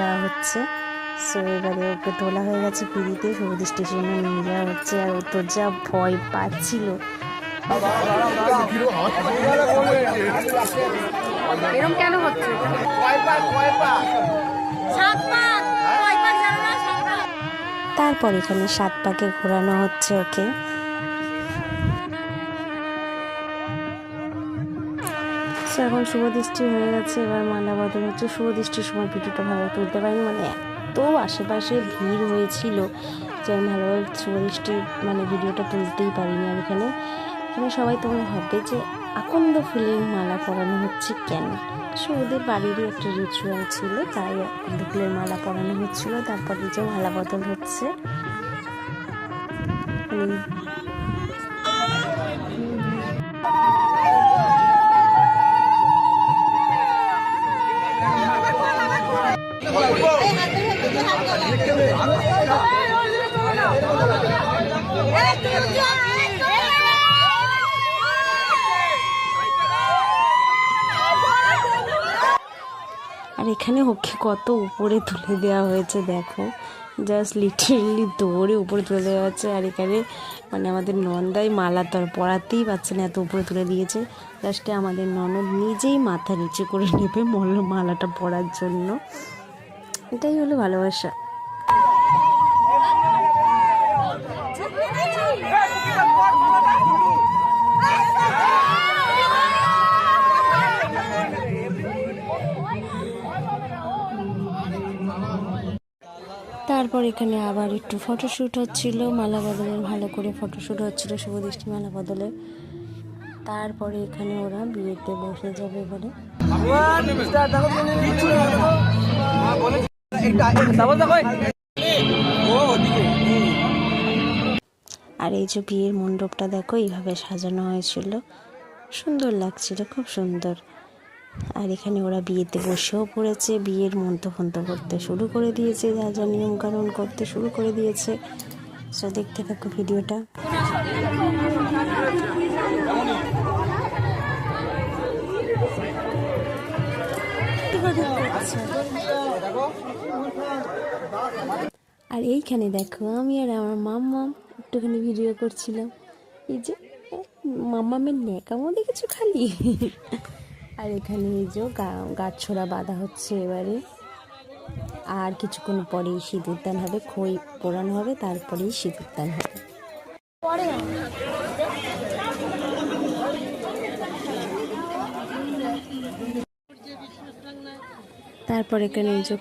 যাওয়া হচ্ছে। সো এবারে ওকে তোলা হয়ে গেছে পিড়িতে, সমুদ্র স্টেশনে নিয়ে যাওয়া হচ্ছে। আর ও তো যা ভয় পাচ্ছিল। এরকম কেন হচ্ছে? তারপর এখানে 7 পাকে ঘোরানো হচ্ছে ওকে। এখন শুভদৃষ্টি হয়ে গেছে, এবার মালা বদল হচ্ছে। শুভদৃষ্টির সময় ভিডিওটা ভালো তুলতে পারিনি, মানে এত আশেপাশে ভিড় হয়েছিল যে আমি ভালোভাবে শুভদৃষ্টির মানে ভিডিওটা তুলতেই পারিনি। আর এখানে এখানে সবাই তোমরা ভাববে যে আকন্দ ফুলের মালা পরানো হচ্ছে কেন। ওদের বাড়িরই একটা রিচুয়াল ছিল, তাই আকন্দ ফুলের মালা পরানো হচ্ছিল। তারপরে যে মালা বদল হচ্ছে, আর এখানে ওকে কত উপরে তুলে দেওয়া হয়েছে দেখো, জাস্ট লিটারেলি দৌড়ে উপরে তুলে দেওয়া হচ্ছে। আর এখানে মানে আমাদের নন্দাই মালা তো আর পরাতেই পারছে না, এত উপরে তুলে দিয়েছে। লাস্টে আমাদের ননদ নিজেই মাথা নিচে করে নেবে মালাটা পরার জন্য। এটাই হলো ভালোবাসা। তারপর এখানে আবার একটু ফটোশ্যুট হচ্ছিল, মালা বদলের ভালো করে ফটোশ্যুট হচ্ছিল শুভদৃষ্টি মালা বদলের। তারপরে এখানে ওরা বিয়েতে বসে যাবে এবারে। আর এই যে বিয়ের মণ্ডপটা দেখো, এইভাবে সাজানো হয়েছিল, সুন্দর লাগছিল, খুব সুন্দর। আর এখানে ওরা বিয়েতে বসেও পড়েছে, বিয়ের মন্ত্রফন্ত্র করতে শুরু করে দিয়েছে, যা যা নিয়মকানুন করতে শুরু করে দিয়েছে। সো দেখতে থাকো ভিডিওটা। আর এইখানে দেখো আমি আর আমার মাম্মাম একটুখানি ভিডিও করছিলাম। এই যে মাম্মামের ন্যাকামো দেখেছো খালি। আর এখানে এই যে গাছছড়া বাঁধা হচ্ছে এবারে। আর কিছুক্ষণ পরেই সিঁদুরদান হবে, খই পোড়ানো হবে, তারপরেই সিঁদুরদান হবে। তারপর এখানে এই যে